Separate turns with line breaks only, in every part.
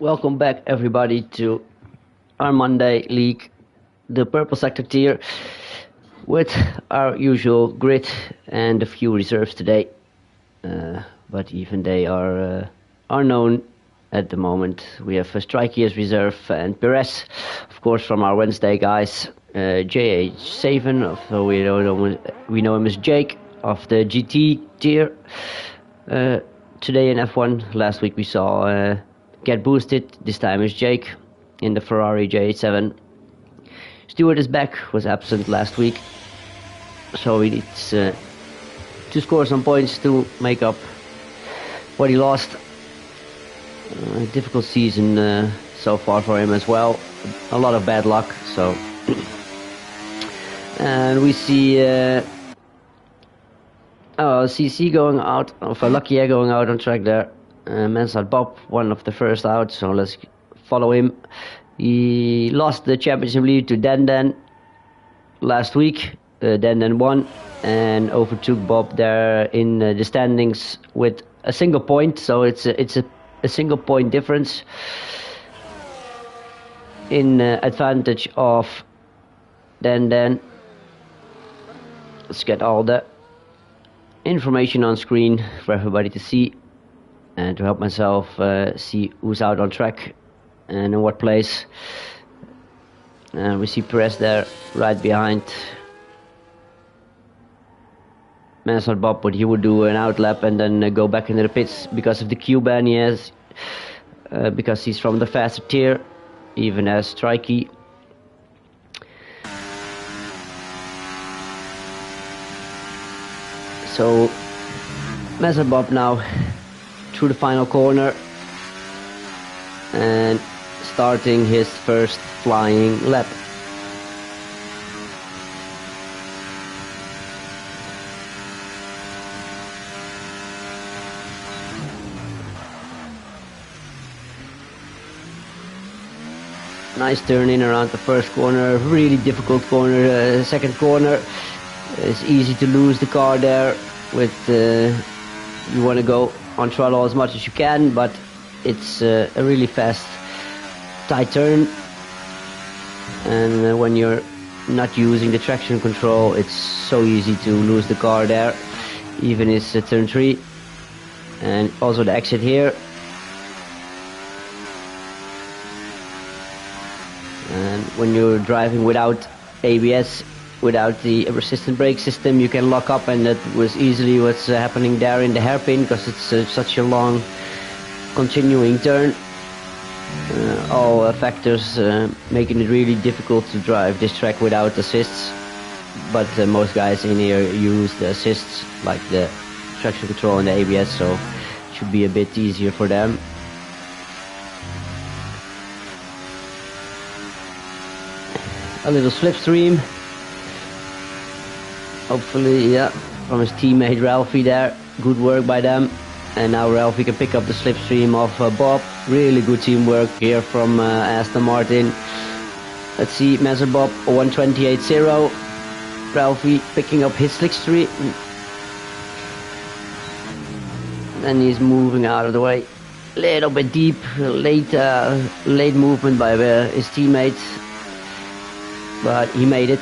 Welcome back, everybody, to our Monday league, the purple sector tier, with our usual grid and a few reserves today. But even they are known at the moment. We have Strikey as reserve and Perez, of course, from our Wednesday guys. JH7, so we know him as Jake of the GT tier. Today in F1, last week we saw get boosted. This time is Jake in the Ferrari J7. Stewart is back, was absent last week, so he needs to score some points to make up what he lost. Difficult season so far for him as well. A lot of bad luck. So, and we see CC going out, for Luckier going out on track there. Mansard Bob, one of the first out, so let's follow him. He lost the championship lead to Dan last week. Dan won and overtook Bob there in the standings with a single point, so it's a single point difference in advantage of Dan. Let's get all the information on screen for everybody to see, and to help myself see who's out on track and in what place. We see Perez there right behind Mansard Bob, but he would do an outlap and then go back into the pits because of the Q ban he has, because he's from the faster tier, even as Strikey. So Mansard Bob now through the final corner and starting his first flying lap. Nice turn in around the first corner, really difficult corner, second corner. It's easy to lose the car there with you want to go on throttle as much as you can, but it's a really fast tight turn, and when you're not using the traction control, it's so easy to lose the car there. Even is turn 3, and also the exit here. And when you're driving without ABS, without the resistant brake system, you can lock up, and that was easily what's happening there in the hairpin, because it's such a long continuing turn. All factors making it really difficult to drive this track without assists, but most guys in here use the assists like the traction control and the ABS, so it should be a bit easier for them. A little slipstream, hopefully, yeah, from his teammate Ralphie there. Good work by them. And now Ralphie can pick up the slipstream of Bob. Really good teamwork here from Aston Martin. Let's see, Mansard Bob 128.0. Ralphie picking up his slipstream. And he's moving out of the way. Little bit deep, late movement by his teammates. But he made it.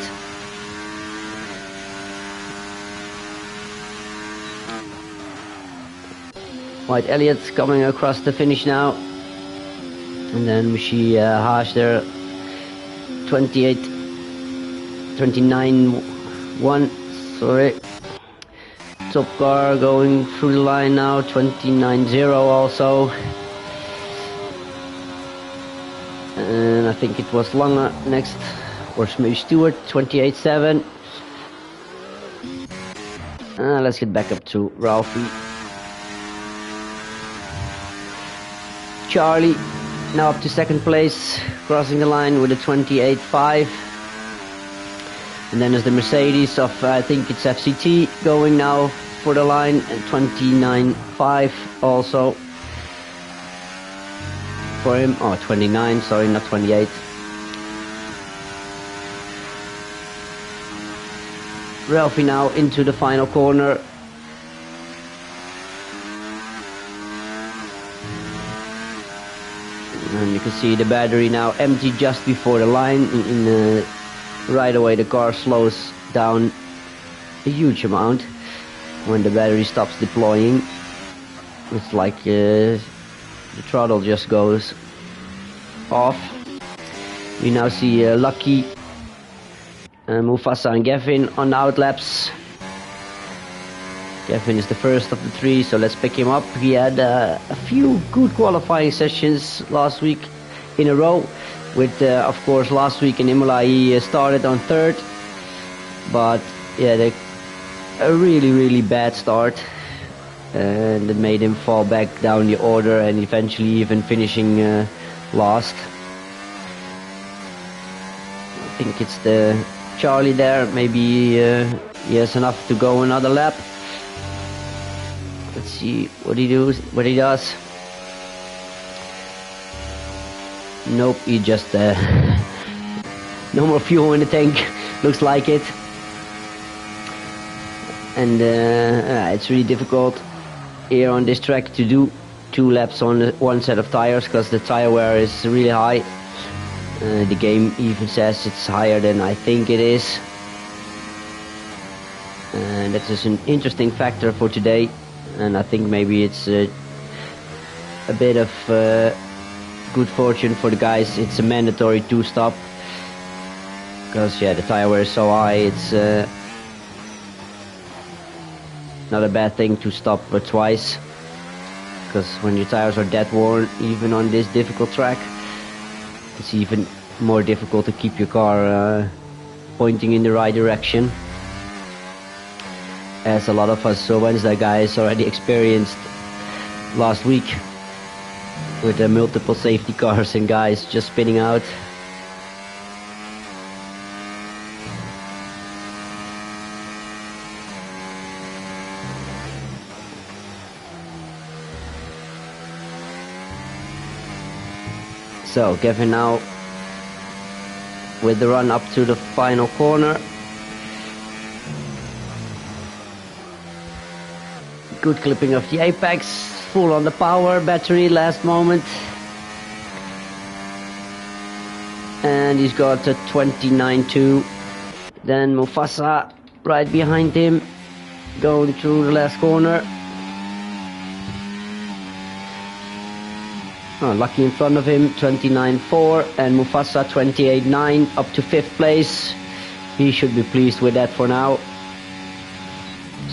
White Elliott coming across the finish now, and then we see Haas there, 29.1, sorry. Top car going through the line now, 29.0 also. And I think it was Lange next, or maybe Stewart, 28.7. Let's get back up to Ralphie. Charlie now up to second place, crossing the line with a 28.5. And then there's the Mercedes of, I think it's FCT, going now for the line at 29.5 also for him. Oh, 29, sorry, not 28. Ralphie now into the final corner. And you can see the battery now empty just before the line. Right away the car slows down a huge amount when the battery stops deploying. It's like the throttle just goes off. We now see Lucky, Mufasa and Gavin on the outlaps. Gavin is the first of the three, so let's pick him up. He had a few good qualifying sessions last week in a row. With, of course, last week in Imola he started on third. But yeah, a really bad start. And it made him fall back down the order and eventually even finishing last. I think it's the Charlie there. Maybe he has enough to go another lap. Let's see what he does. Nope, he just no more fuel in the tank. Looks like it. And it's really difficult here on this track to do 2 laps on one set of tires because the tire wear is really high. The game even says it's higher than I think it is. And that is an interesting factor for today. And I think maybe it's a bit of good fortune for the guys. It's a mandatory 2-stop because yeah, the tire wear is so high. It's not a bad thing to stop twice, because when your tires are that worn, even on this difficult track, it's even more difficult to keep your car pointing in the right direction, as a lot of us Wednesday guys already experienced last week with the multiple safety cars and guys just spinning out. So Gavin now with the run up to the final corner. Good clipping of the apex, full on the power, battery last moment. And he's got a 29.2. Then Mufasa right behind him, going through the last corner. Oh, Lucky in front of him, 29.4, and Mufasa 28.9, up to 5th place. He should be pleased with that for now.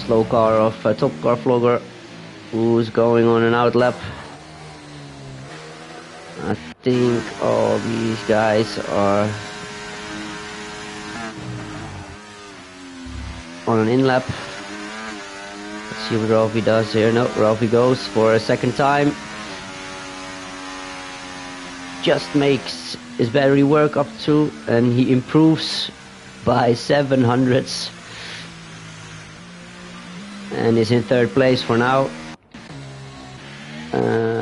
Slow car of Top Car Vlogger, who's going on an outlap. I think all these guys are on an in-lap. Let's see what Ralphie does here. No, Ralphie goes for a second time. Just makes his battery work up to, and he improves by 700ths and is in 3rd place for now.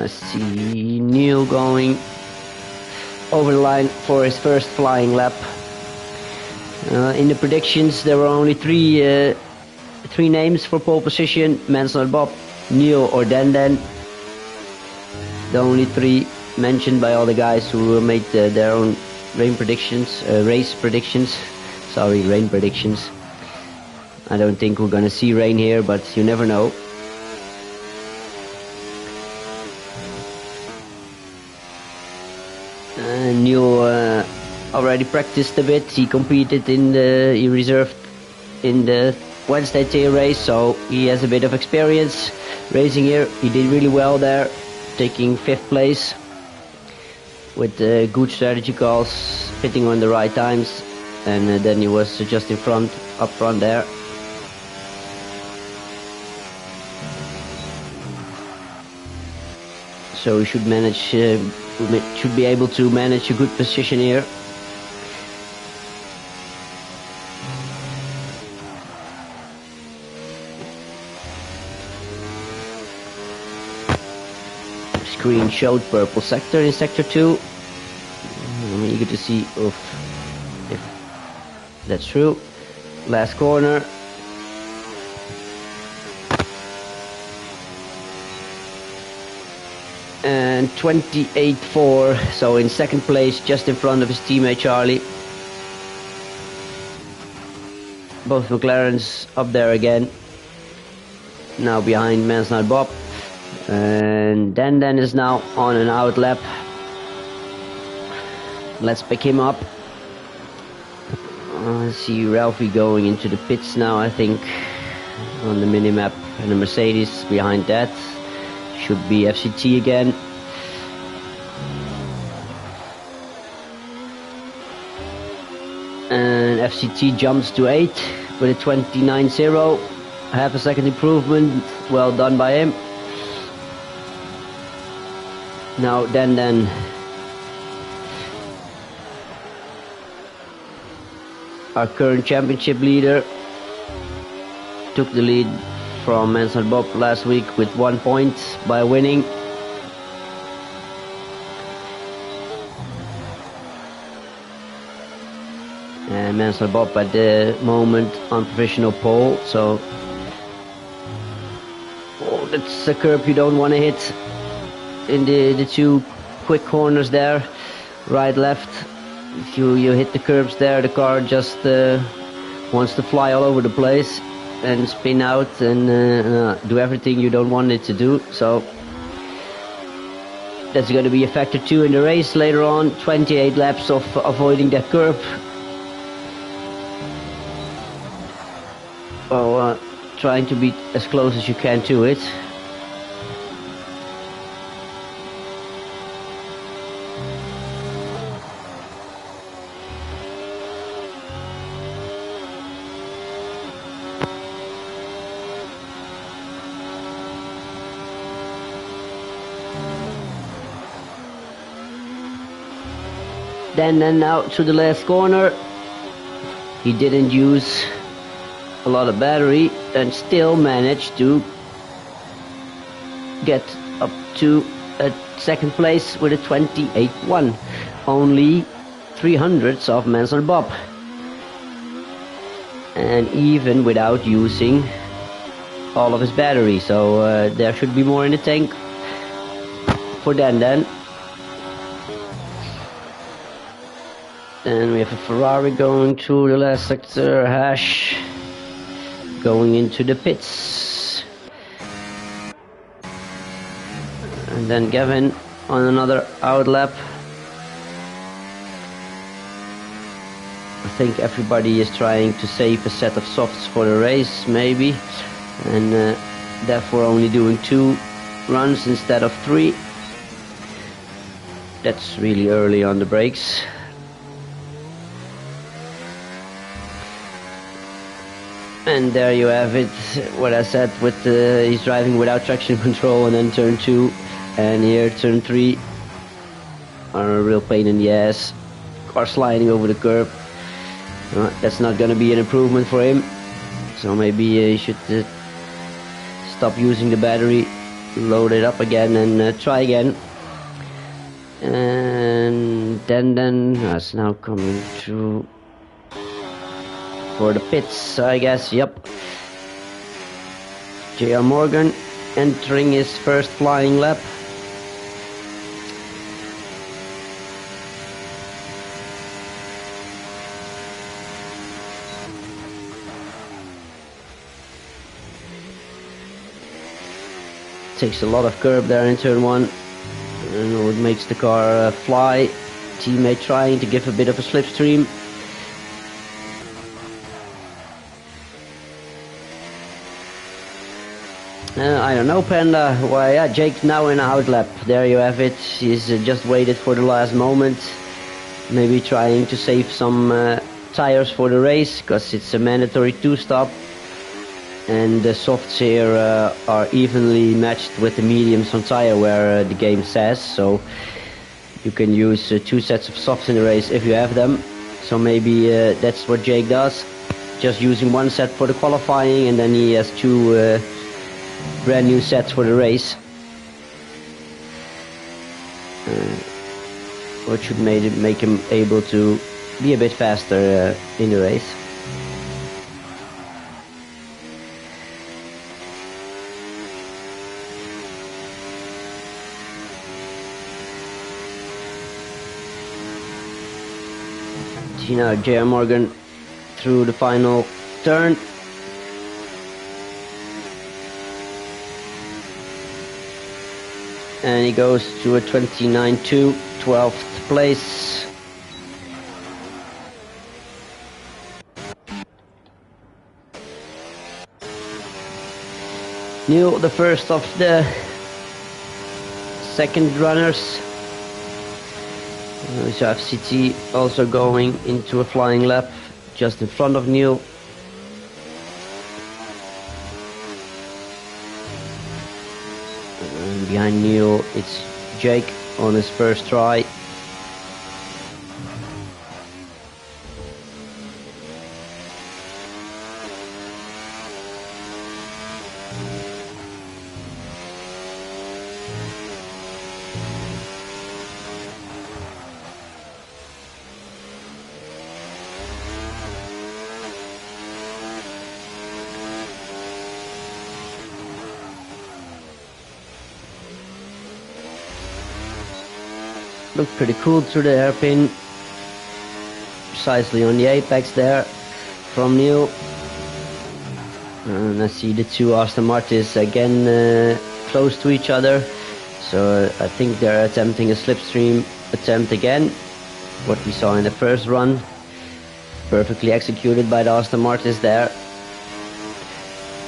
See Neil going over the line for his first flying lap. In the predictions there were only three names for pole position: Manson and Bob, Neil or Dan. The only 3 mentioned by all the guys who made their own race predictions. I don't think we're gonna see rain here, but you never know. Neil already practiced a bit. He competed he reserved in the Wednesday tier race, so he has a bit of experience racing here. He did really well there, taking 5th place. With good strategy calls, hitting on the right times, and then he was just up front there. So he should be able to manage a good position here. Screen showed purple sector in sector 2. I'm eager to see if that's true. Last corner. and 28.4, so in second place, just in front of his teammate Charlie. Both McLarens up there again. Now behind Mansell Bob, and Dan is now on an out lap. Let's pick him up. I see Ralphie going into the pits now, I think, on the minimap, and the Mercedes behind that should be FCT again. And FCT jumps to 8 with a 29.0, half a second improvement, well done by him. Now Dan our current championship leader, took the lead from Mansell Bob last week with 1 point by winning. And Mansell Bob at the moment on provisional pole, so that's a curb you don't want to hit in the two quick corners there, right left. If you hit the curbs there, the car just wants to fly all over the place and spin out and do everything you don't want it to do. So that's going to be a factor too in the race later on. 28 laps of avoiding that curb. Well, trying to be as close as you can to it. Then now to the last corner. He didn't use a lot of battery and still managed to get up to a second place with a 28.1. Only 300ths of Mansell Bob. And even without using all of his battery. So there should be more in the tank for Dan. Then we have a Ferrari going through the last sector, Hash going into the pits. And then Gavin on another out lap. I think everybody is trying to save a set of softs for the race, maybe. And therefore only doing 2 runs instead of 3. That's really early on the brakes. And there you have it, what I said with he's driving without traction control, and then turn 2 and here turn 3 are a real pain in the ass. Car sliding over the curb. That's not going to be an improvement for him, so maybe he should stop using the battery, load it up again and try again. And then that's now coming through for the pits, I guess. Yep. JR Morgan entering his first flying lap. Takes a lot of curb there in turn 1, and it makes the car fly. Teammate trying to give a bit of a slipstream. I don't know, Panda. Why, yeah, Jake's now in a out lap. There you have it. He's just waited for the last moment. Maybe trying to save some tires for the race, because it's a mandatory 2-stop. And the softs here are evenly matched with the mediums on tire where the game says. So you can use 2 sets of softs in the race if you have them. So maybe that's what Jake does. Just using 1 set for the qualifying, and then he has 2 brand new sets for the race, which should make him able to be a bit faster in the race. See now J.R. Morgan through the final turn. And he goes to a 29.2, 12th place. Neil, the first of the second runners. So FCT also going into a flying lap just in front of Neil. And behind Neil it's Jake on his first try. Looked pretty cool through the hairpin, precisely on the apex there from Neil. And I see the two Aston Martins again close to each other, so I think they're attempting a slipstream attempt again. What we saw in the first run, perfectly executed by the Aston Martins there.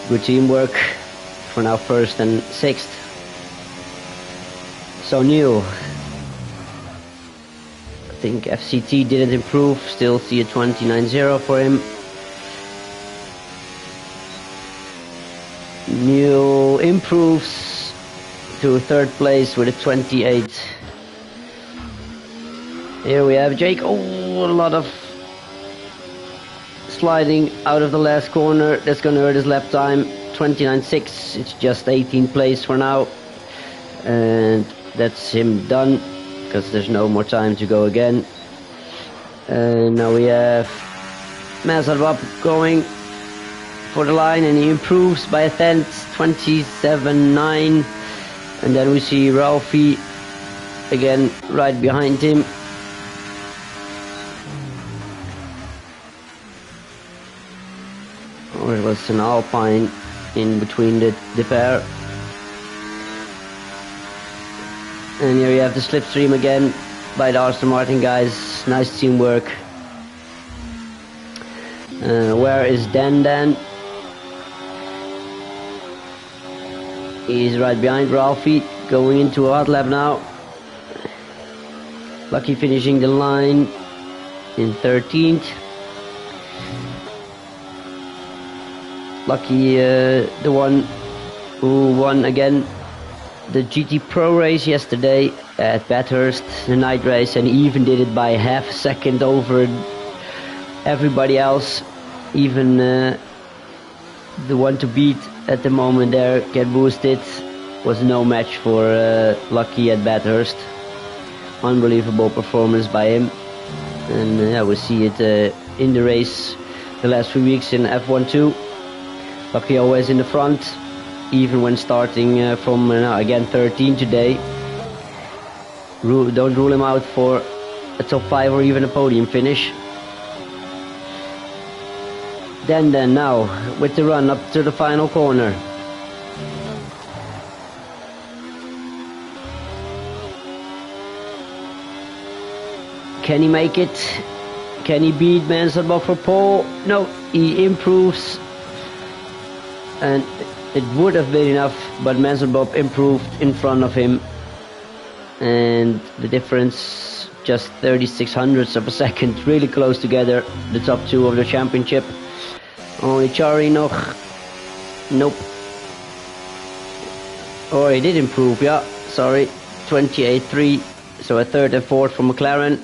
Good teamwork for now, first and sixth. So Neil, I think FCT didn't improve, still see a 29.0 for him. Neil improves to third place with a 28. Here we have Jake. Oh, a lot of sliding out of the last corner. That's going to hurt his lap time. 29.6. It's just 18th place for now. And that's him done, because there's no more time to go again. And now we have Mazarbab going for the line, and he improves by a tenth, 27.9. And then we see Ralphie again right behind him. Or it was an Alpine in between the pair. And here you have the slipstream again by the Aston Martin guys. Nice teamwork. Where is Dan? He's right behind Ralphie, going into a hot lap now. Lucky finishing the line in 13th. Lucky the one who won again the GT Pro race yesterday at Bathurst, the night race, and he even did it by half a second over everybody else. Even the one to beat at the moment there, Get Boosted, was no match for Lucky at Bathurst. Unbelievable performance by him. And yeah, we see it in the race the last few weeks in F1 too. Lucky always in the front, even when starting from again 13 today. Don't rule him out for a top 5 or even a podium finish. Then now with the run up to the final corner. Can he make it? Can he beat Manselbach for pole? No, he improves. And it would have been enough, but Manselbach improved in front of him. And the difference, just 36 hundredths of a second, really close together, the top two of the championship. Only Chari nog. Nope. Oh, he did improve, yeah, sorry. 28.3, so a third and fourth for McLaren.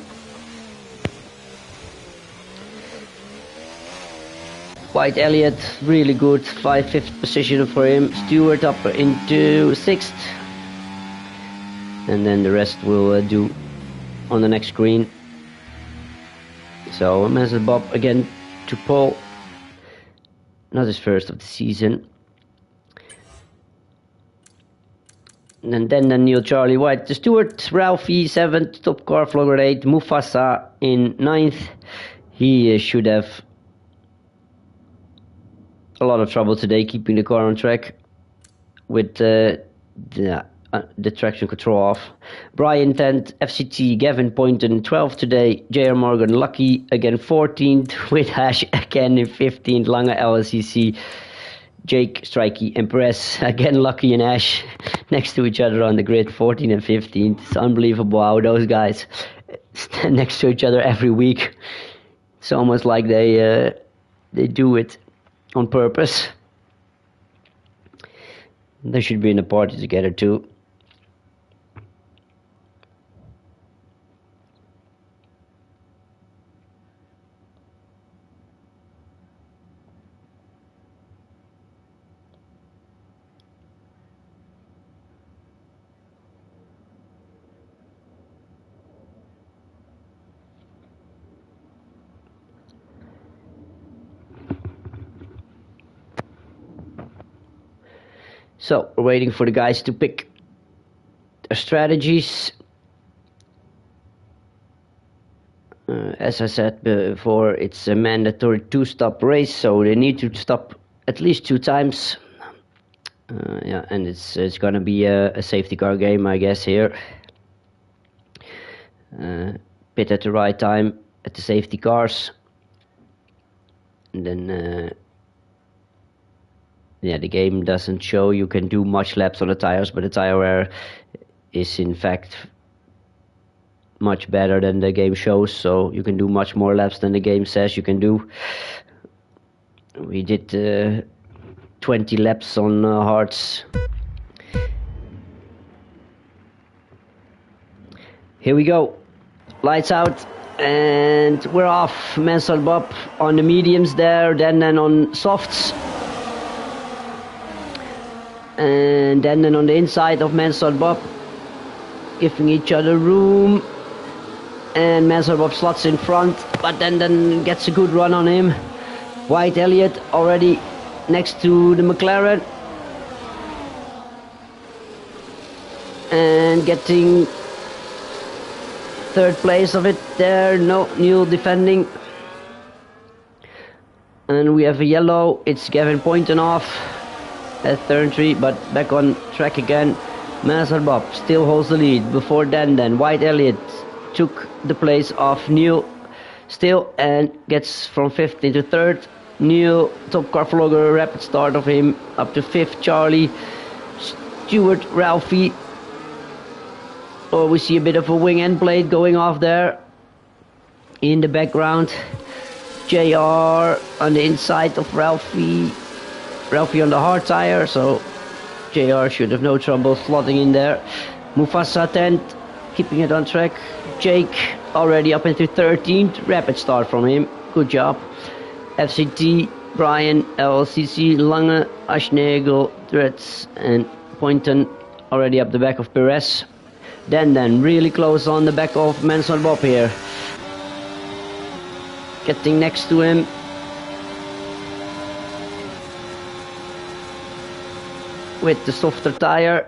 White Elliott, really good, 5th position for him. Stewart up into 6th. And then the rest we'll do on the next screen. So Mazarbab again to pole. Not his first of the season. And then Neil Charlie White. The Stewart, Ralphie 7th, Top Car Vlogger 8, Mufasa in 9th. He should have a lot of trouble today keeping the car on track with the traction control off. Brian 10th, FCT, Gavin Poynton 12th today, JR Morgan lucky again 14th, with Ash again in 15th, Lange LCC, Jake, Strikey and Perez again lucky and Ash next to each other on the grid, 14th and 15th. It's unbelievable how those guys stand next to each other every week. It's almost like they do it on purpose. They should be in a party together too. So we're waiting for the guys to pick their strategies. As I said before, it's a mandatory 2-stop race, so they need to stop at least 2 times. Yeah, and it's gonna be a safety car game, I guess, here. Pit at the right time at the safety cars, and then yeah, the game doesn't show you can do much laps on the tires, but the tire wear is in fact much better than the game shows, so you can do much more laps than the game says you can do. We did 20 laps on hards. Here we go, lights out, and we're off. Mansell Bob on the mediums there, then on softs. And then on the inside of Mansell Bob, giving each other room. And Mansell Bob slots in front, but then gets a good run on him. White Elliott already next to the McLaren. And getting 3rd place of it there. No, Neil defending. And we have a yellow. It's Gavin Poynton off at turn 3, but back on track again. Mansell Bob still holds the lead. Before then White Elliott took the place of Neil still and gets from 5th into 3rd. Neil, top car vlogger, rapid start of him up to 5th. Charlie, Stewart, Ralphie. Oh, we see a bit of a wing end plate going off there in the background. JR on the inside of Ralphie on the hard tire, so JR should have no trouble slotting in there. Mufasa 10th, keeping it on track. Jake already up into 13th, rapid start from him, good job. FCT, Brian, LCC, Lange, Aschnagel, Threads and Poynton already up the back of Perez. Then really close on the back of Mansell Bob here. Getting next to him. With the softer tire,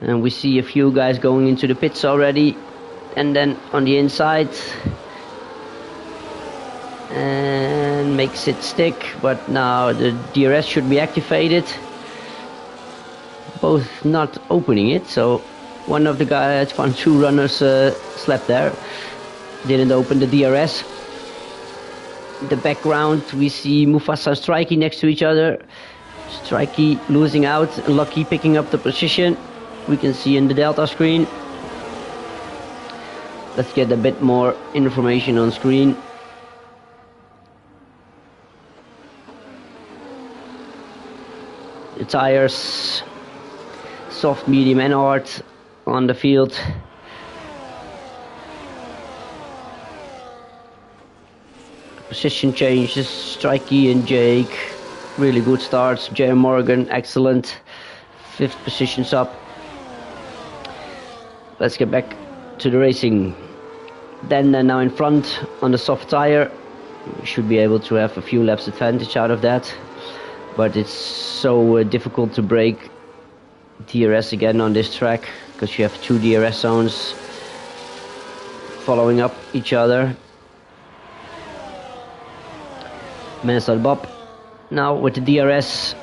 and we see a few guys going into the pits already, and then on the inside, and makes it stick, but now the DRS should be activated. Both not opening it, so one of the guys, 2 runners slept there, didn't open the DRS. In the background we see Mufasa and Strikey next to each other. Strikey losing out, Lucky picking up the position. We can see in the Delta screen. Let's get a bit more information on screen. The tires, soft, medium and hard on the field. Position changes, Strikey and Jake. Really good starts. J. Morgan, excellent. 5th positions up. Let's get back to the racing. Then now in front on the soft tire. We should be able to have a few laps advantage out of that. But it's so difficult to break DRS again on this track, because you have 2 DRS zones following up each other. Mansell Bob now with the DRS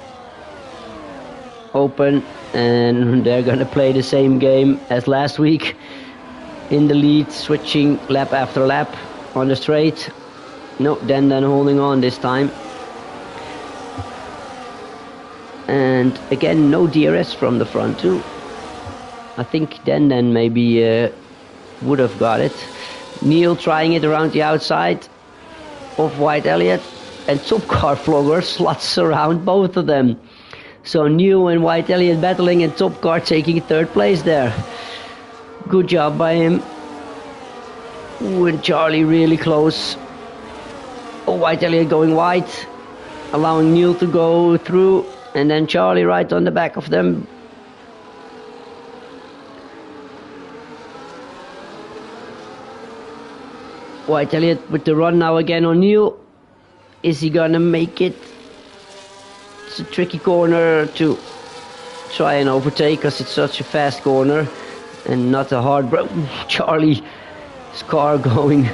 open, and they're gonna play the same game as last week. In the lead, switching lap after lap on the straight. No, then holding on this time. And again, no DRS from the front too. I think then maybe would have got it. Neil trying it around the outside of White Elliott, and Top Car Vlogger slots around both of them. So Neil and White Elliott battling, and Top Car taking third place there. Good job by him. Ooh, and Charlie really close. Oh, White Elliott going wide, allowing Neil to go through, and then Charlie right on the back of them. White Elliott with the run now again on Neil. Is he gonna make it? It's a tricky corner to try and overtake, because it's such a fast corner and not a hard break. Charlie's car going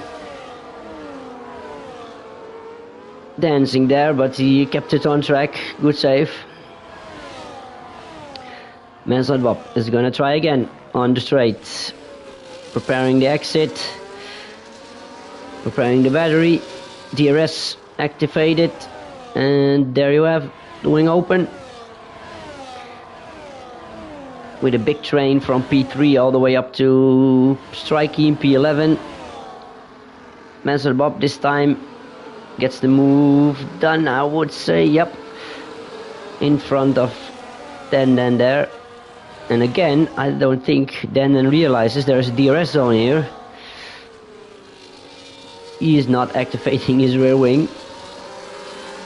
dancing there, but he kept it on track. Good save. Mansell Bob is gonna try again on the straight, preparing the exit, preparing the battery. DRS activated, and there you have the wing open, with a big train from P3 all the way up to Strikey in P11. Mansell Bob this time gets the move done, I would say. Yep, in front of Den there. And again, I don't think Den realizes there's a DRS zone here. He is not activating his rear wing.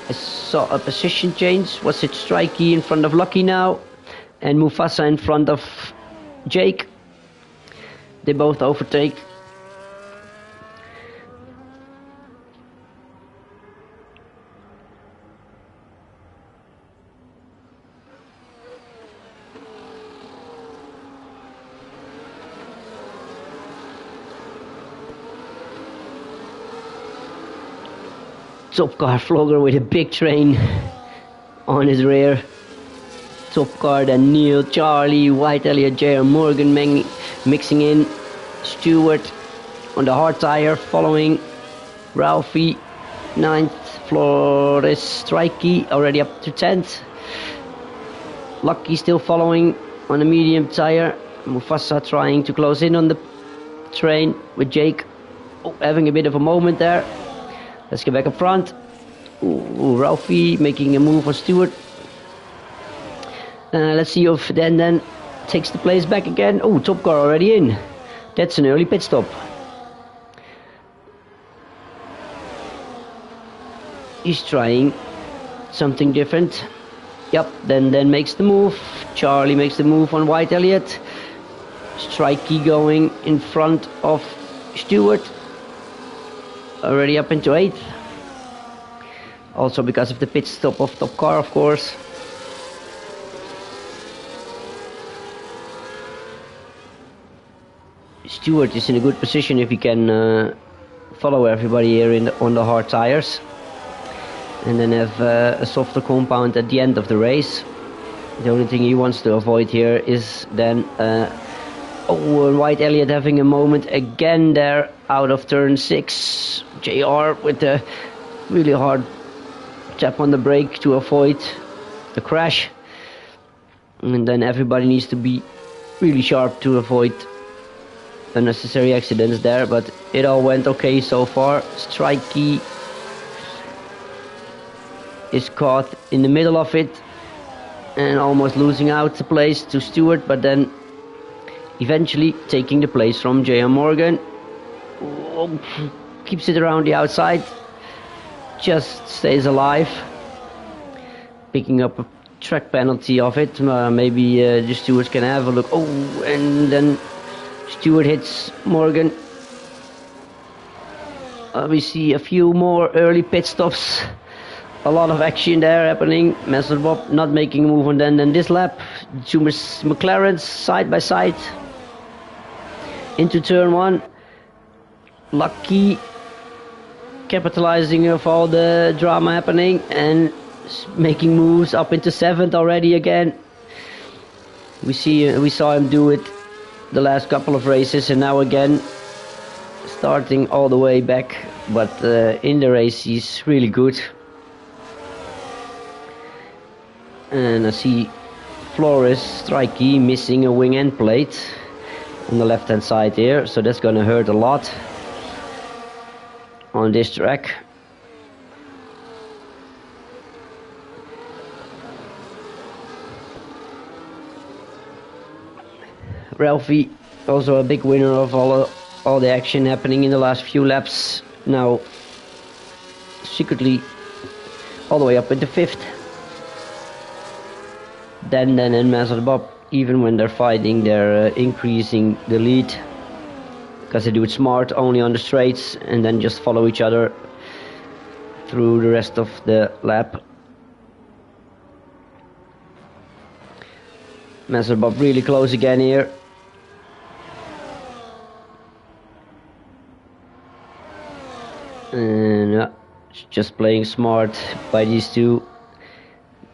I saw a position change. Was it Strikey in front of Lucky now, and Mufasa in front of Jake? They both overtake. Top Car Vlogger with a big train on his rear. Top Car, then Neil, Charlie, White Elliott, J.R. Morgan mixing in. Stewart on the hard tire, following Ralphie. 9th, Flores, Strikey already up to 10th. Lucky still following on the medium tire. Mufasa trying to close in on the train with Jake. Oh, having a bit of a moment there. Let's get back up front. Ooh, Ralphie making a move on Stewart. Let's see if Den takes the place back again. Oh, Top Car already in. That's an early pit stop. He's trying something different. Yep, then makes the move. Charlie makes the move on White Elliott. Strikey going in front of Stewart. Already up into 8th. Also because of the pit stop of Top Car, of course. Stewart is in a good position if he can follow everybody here on the hard tires, and then have a softer compound at the end of the race. The only thing he wants to avoid here is then White Elliott having a moment again there out of turn 6. JR with a really hard tap on the brake to avoid a crash, and then everybody needs to be really sharp to avoid unnecessary accidents there, but it all went okay so far. Strikey is caught in the middle of it and almost losing out the place to Stewart, but then eventually taking the place from J.R. Morgan. Oh, keeps it around the outside, just stays alive, picking up a track penalty of it. Maybe the stewards can have a look. Oh, and then Stewart hits Morgan. We see a few more early pit stops. A lot of action there happening. Mansell Bob not making a move on then this lap. Two McLarens side by side into turn 1. Lucky capitalizing of all the drama happening and making moves up into 7th already again. We saw him do it the last couple of races, and now again starting all the way back, but in the race he's really good. And I see Flores Strikey missing a wing end plate on the left hand side here, so that's gonna hurt a lot on this track. Ralphie, also a big winner of all the action happening in the last few laps, now secretly all the way up into 5th. Dan and Master Bob, even when they're fighting, they're increasing the lead, because they do it smart, only on the straights, and then just follow each other through the rest of the lap. Master Bob really close again here. And just playing smart by these two,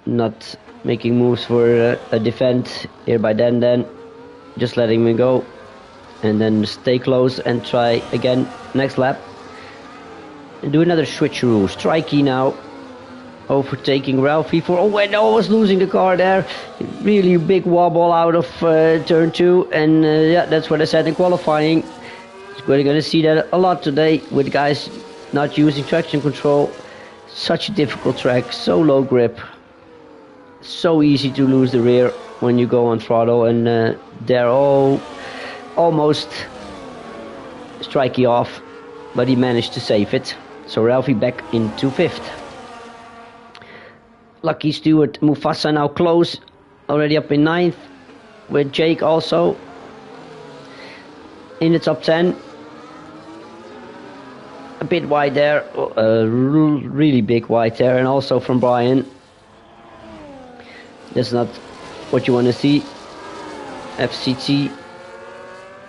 not making moves for a defend here by Dan, just letting me go, and then stay close and try again next lap and do another switcheroo. Strikey now overtaking Ralphie for, oh wait, no, I was losing the car there. Really big wobble out of turn 2, and yeah, that's what I said in qualifying. We're gonna see that a lot today with guys not using traction control. Such a difficult track, so low grip, so easy to lose the rear when you go on throttle, and they're all almost Strikey off, but he managed to save it. So Ralphie back into 5th. Lucky Stewart, Mufasa now close, already up in 9th, with Jake also in the top 10. A bit wide there, really big wide there, and also from Brian. That's not what you want to see. FCT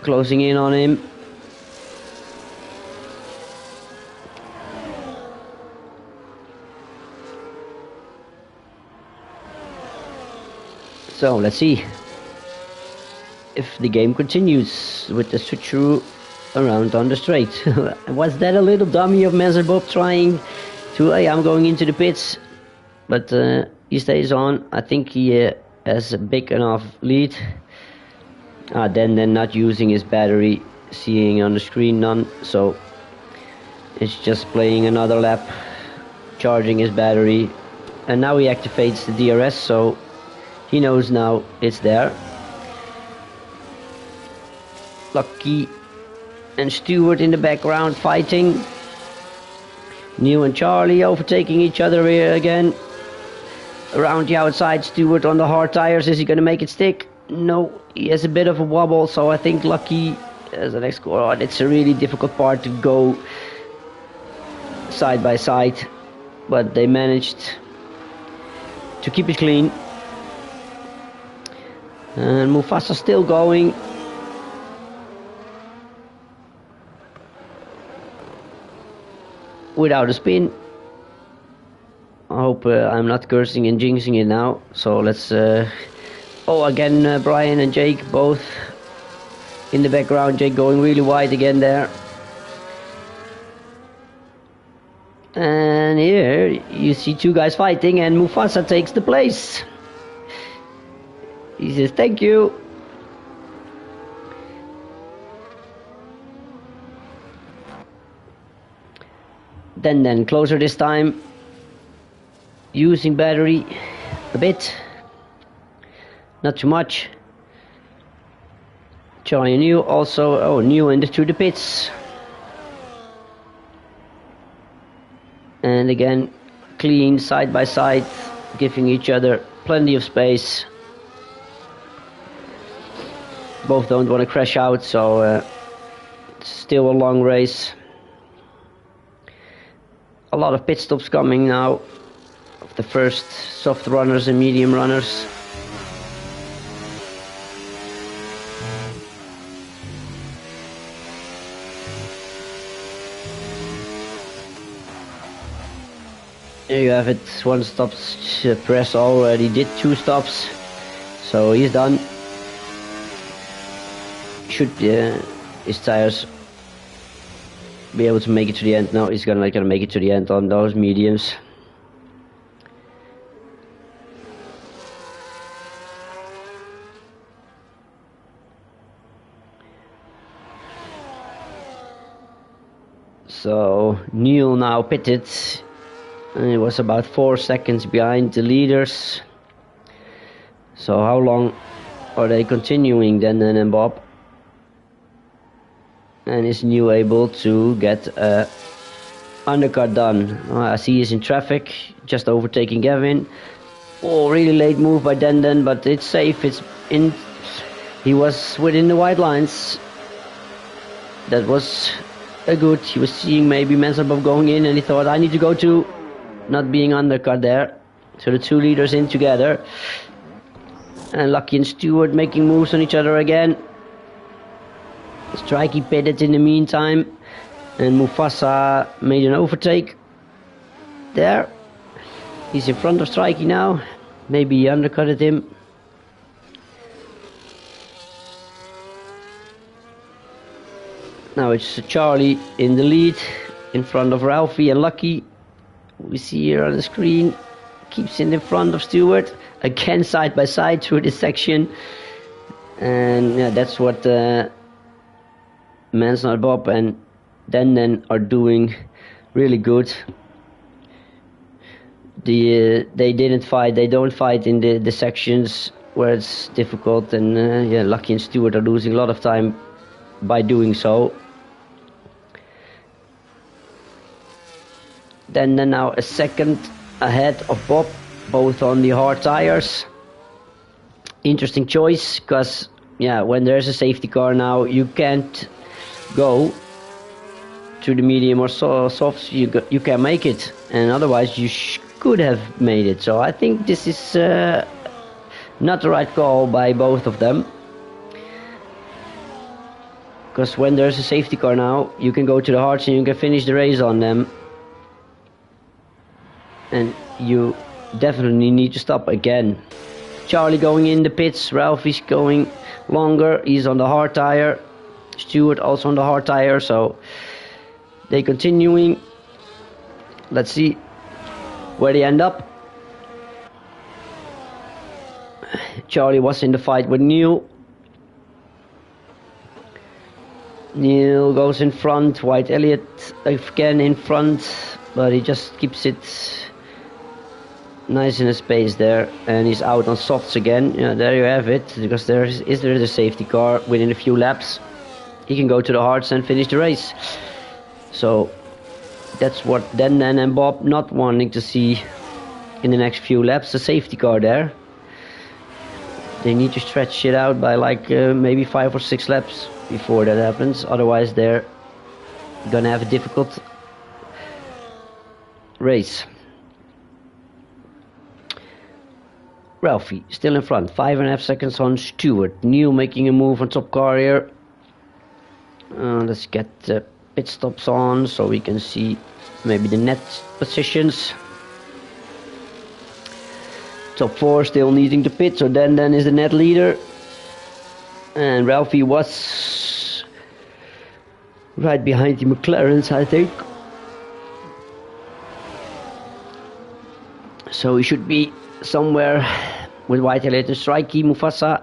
closing in on him. So let's see if the game continues with the switcheroo around on the straight. Was that a little dummy of Bob trying to, hey, I'm going into the pits, but he stays on. I think he has a big enough lead. Then not using his battery, seeing on the screen none, so it's just playing another lap, charging his battery, and now he activates the DRS, so he knows now it's there. Lucky and Stewart in the background fighting. Neil and Charlie overtaking each other here again. Around the outside, Stewart on the hard tires. Is he going to make it stick? No, he has a bit of a wobble, so I think Lucky as the next score. Oh, it's a really difficult part to go side by side, but they managed to keep it clean. And Mufasa still going. Without a spin. I hope I'm not cursing and jinxing it now. So let's... oh, again, Brian and Jake both in the background. Jake going really wide again there. And here you see two guys fighting, and Mufasa takes the place. He says, thank you. Then closer this time. Using battery a bit. Not too much. Charlie New also, oh, New into the pits. And again, clean side by side, giving each other plenty of space. Both don't want to crash out, so it's still a long race. A lot of pit stops coming now of the first soft runners and medium runners. There you have it. One stop. Press already did 2 stops, so he's done. Should his tires be able to make it to the end? No, he's not gonna make it to the end on those mediums. So Neil now pitted. It was about 4 seconds behind the leaders. So how long are they continuing then and Bob? And is Neil able to get a undercut done? I see he's in traffic, just overtaking Gavin. Oh, really late move by Denden, but it's safe. It's in. He was within the white lines. That was a good. He was seeing maybe Menzelbov going in, and he thought, I need to go too. Not being undercut there. So the 2 leaders in together. And Lucky and Stewart making moves on each other again. Strikey pitted in the meantime. And Mufasa made an overtake. There. He's in front of Strikey now. Maybe he undercutted him. Now it's Charlie in the lead. In front of Ralphie and Lucky. We see here on the screen, keeps in the front of Stewart, again side by side through this section, and yeah, that's what Mansell, Bob and Denden are doing really good. They didn't fight, they don't fight in the sections where it's difficult, and yeah, Lucky and Stewart are losing a lot of time by doing so. Then now a second ahead of Bob, both on the hard tires. Interesting choice, because yeah, when there's a safety car now, you can't go to the medium or softs. You can make it, and otherwise you could have made it. So I think this is not the right call by both of them. Because when there's a safety car now, you can go to the hards and you can finish the race on them. And you definitely need to stop again. Charlie going in the pits, Ralphie's going longer, he's on the hard tire. Stewart also on the hard tire, so they continuing. Let's see where they end up. Charlie was in the fight with Neil. Neil goes in front, White Elliott again in front, but he just keeps it nice in a space there, and he's out on softs again. Yeah, there you have it, because there is a safety car within a few laps. He can go to the hards and finish the race. So that's what Denden and Bob not wanting to see in the next few laps, a safety car there. They need to stretch it out by like maybe 5 or 6 laps before that happens, otherwise they're gonna have a difficult race. Ralphie still in front, 5.5 seconds on Stewart. Neil making a move on top car here. Let's get the pit stops on so we can see maybe the net positions. Top 4 still needing to pit, so then is the net leader. And Ralphie was right behind the McLarens, I think. So he should be somewhere with White Elliott and Strikey, Mufasa.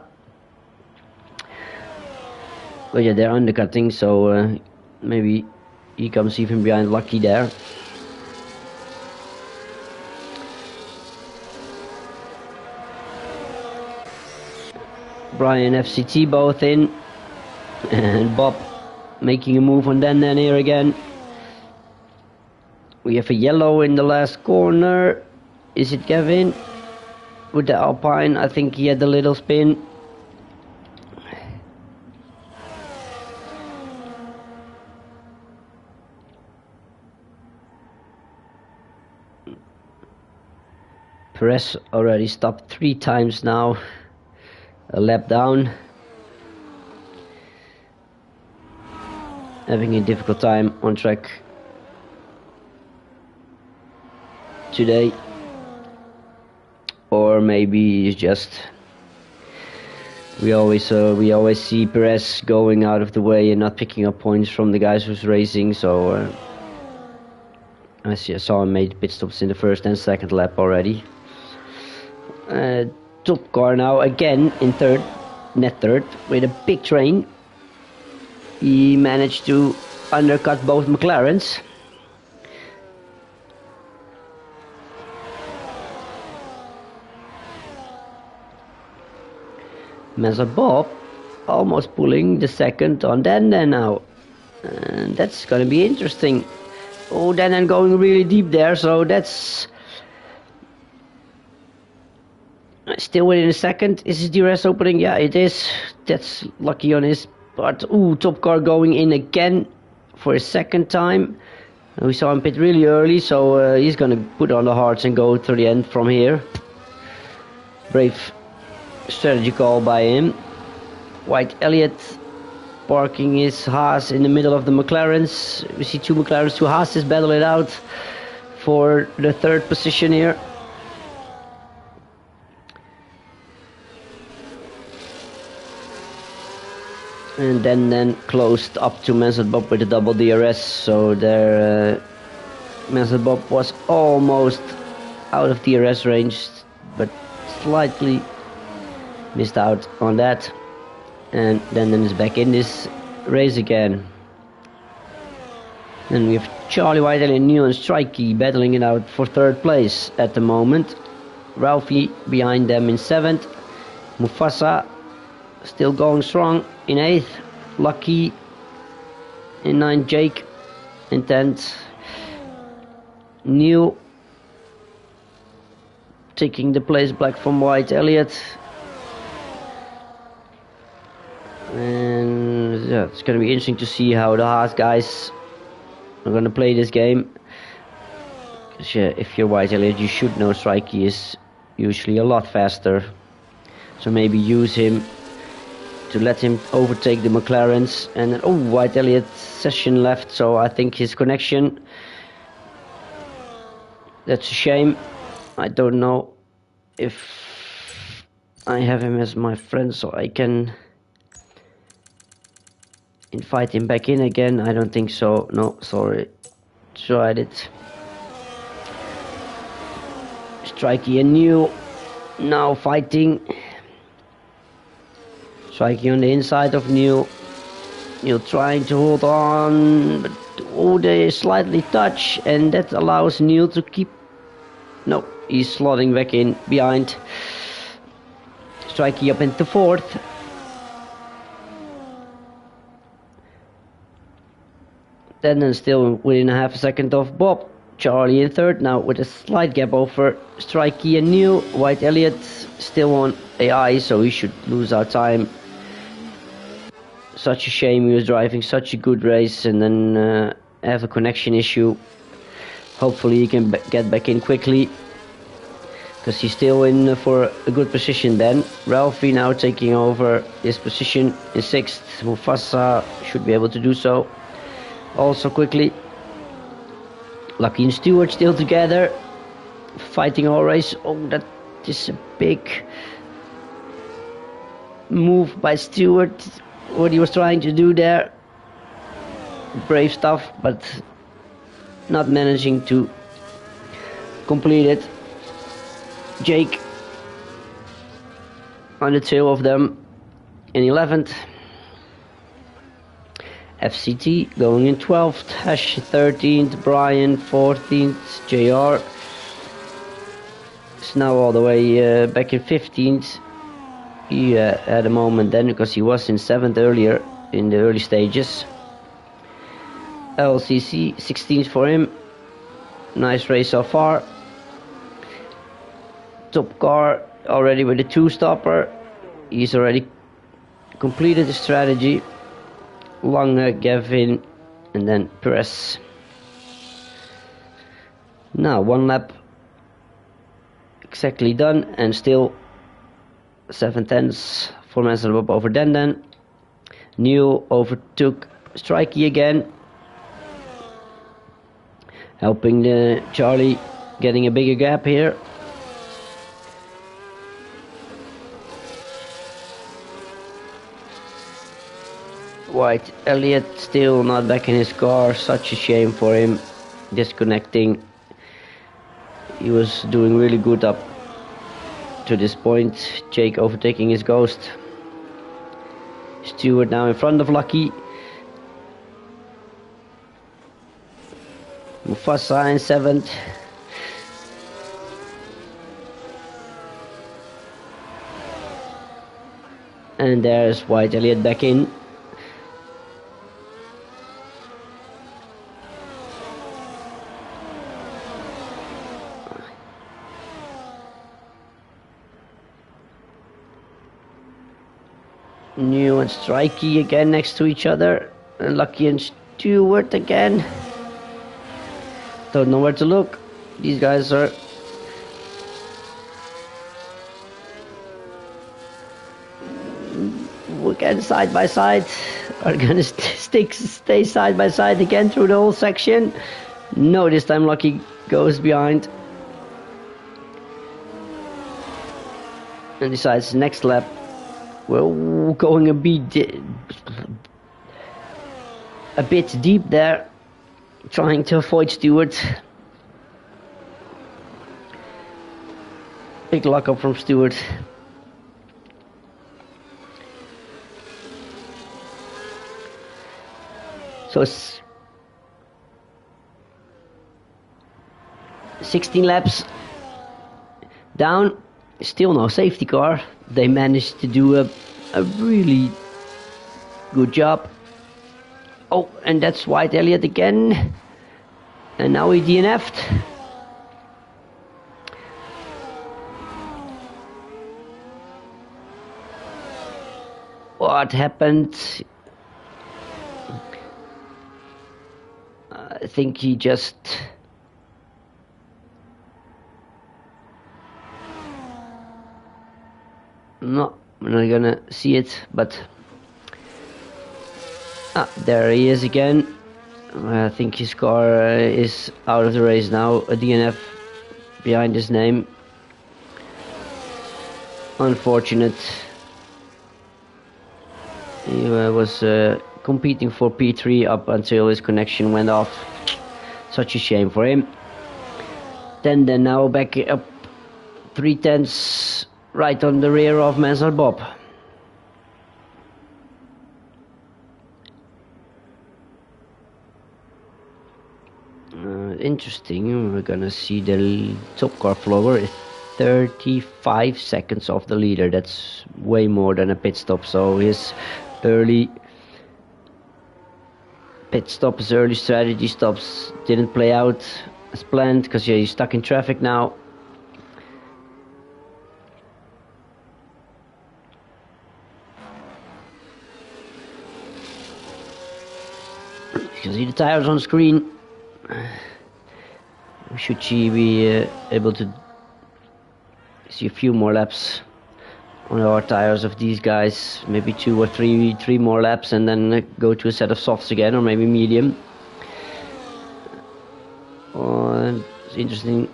But yeah, they're undercutting, so maybe he comes even behind Lucky there. Brian FCT both in, and Bob making a move on then here again. We have a yellow in the last corner. Is it Gavin? With the Alpine, I think he had a little spin. Perez already stopped 3 times now. A lap down. Having a difficult time on track. today, or maybe it's just we always see Perez going out of the way and not picking up points from the guys who's racing. So I saw him made pit stops in the first and second lap already. Top car now again in net third with a big train. He managed to undercut both McLarens. Mazda Bob almost pulling the second on Dandan now. And that's gonna be interesting. Oh, Dandan going really deep there, so that's still within a second. Is his DRS opening? Yeah, it is. That's lucky on his part. Ooh, top car going in again for a second time. We saw him pit really early, so he's gonna put on the hards and go to the end from here. Brave strategy call by him. White Elliott parking his Haas in the middle of the McLarens. We see two McLarens, two Haases battle it out for the third position here. And then closed up to Mazda Bob with a double DRS. So there Mazda Bob was almost out of DRS range, but slightly missed out on that, and then is back in this race again. And we have Charlie White and Neil and Strikey battling it out for third place at the moment. Ralphie behind them in 7th. Mufasa still going strong in 8th. Lucky in 9th. Jake in 10th. Neil taking the place back from White Elliott. And yeah, it's going to be interesting to see how the Haas guys are going to play this game. Because yeah, if you're White Elliott, you should know Strikey is usually a lot faster. So maybe use him to let him overtake the McLarens. And oh, White Elliott session left, so I think his connection. That's a shame. I don't know if I have him as my friend, so I can invite him back in again. I don't think so. No, sorry. Tried it. Strikey and New now fighting. Strikey on the inside of New. New trying to hold on, but oh, they slightly touch, and that allows Neil to keep. No, he's slotting back in behind. Strikey up into 4th. Then still within a half a second of Bob. Charlie in 3rd now with a slight gap over Strikey and Neil. White Elliott still on AI, so he should lose our time. Such a shame, he was driving such a good race and then have a connection issue. Hopefully he can get back in quickly, because he's still in for a good position then. Ralphie now taking over his position in 6th. Mufasa should be able to do so also quickly. Lucky and Stewart still together, fighting all race. Oh, that is a big move by Stewart, what he was trying to do there. Brave stuff, but not managing to complete it. Jake on the tail of them in 11th. FCT going in 12th, Hash 13th, Brian 14th, JR is now all the way back in 15th. He had a moment then because he was in 7th earlier in the early stages. LCC 16th for him. Nice race so far. Top car already with a 2-stopper. He's already completed the strategy. Lange, Gavin, and then Perez. Now 1 lap exactly done, and still 7/10 for Mazda Bob over Dandan. New overtook Strikey again, helping the Charlie getting a bigger gap here. White Elliott still not back in his car. Such a shame for him. Disconnecting. He was doing really good up to this point. Jake overtaking his Ghost. Stewart now in front of Lucky. Mufasa in 7th. And there's White Elliott back in. New and Strikey again next to each other. And Lucky and Stewart again. Don't know where to look. These guys are again side by side. Are gonna stay side by side again through the whole section. No, this time Lucky goes behind. And decides next lap we're going a bit deep there, trying to avoid Stewart. Big lock up from Stewart. So it's 16 laps down. Still no safety car. They managed to do a really good job. Oh, and that's White Elliott again. And now he DNF'd. What happened? I think he just... No, I'm not gonna see it, but... there he is again. I think his car is out of the race now. A DNF behind his name. Unfortunate. He was competing for P3 up until his connection went off. Such a shame for him. Then they're now back up 3/10 right on the rear of Mansell Bob. Interesting. We're gonna see the top car floor is 35 seconds off the leader. That's way more than a pit stop. So his early pit stops, early strategy stops didn't play out as planned because he's stuck in traffic now. You can see the tires on screen. Should she be able to see a few more laps on our tires of these guys, maybe 2 or 3 more laps, and then go to a set of softs again, or maybe medium. It's interesting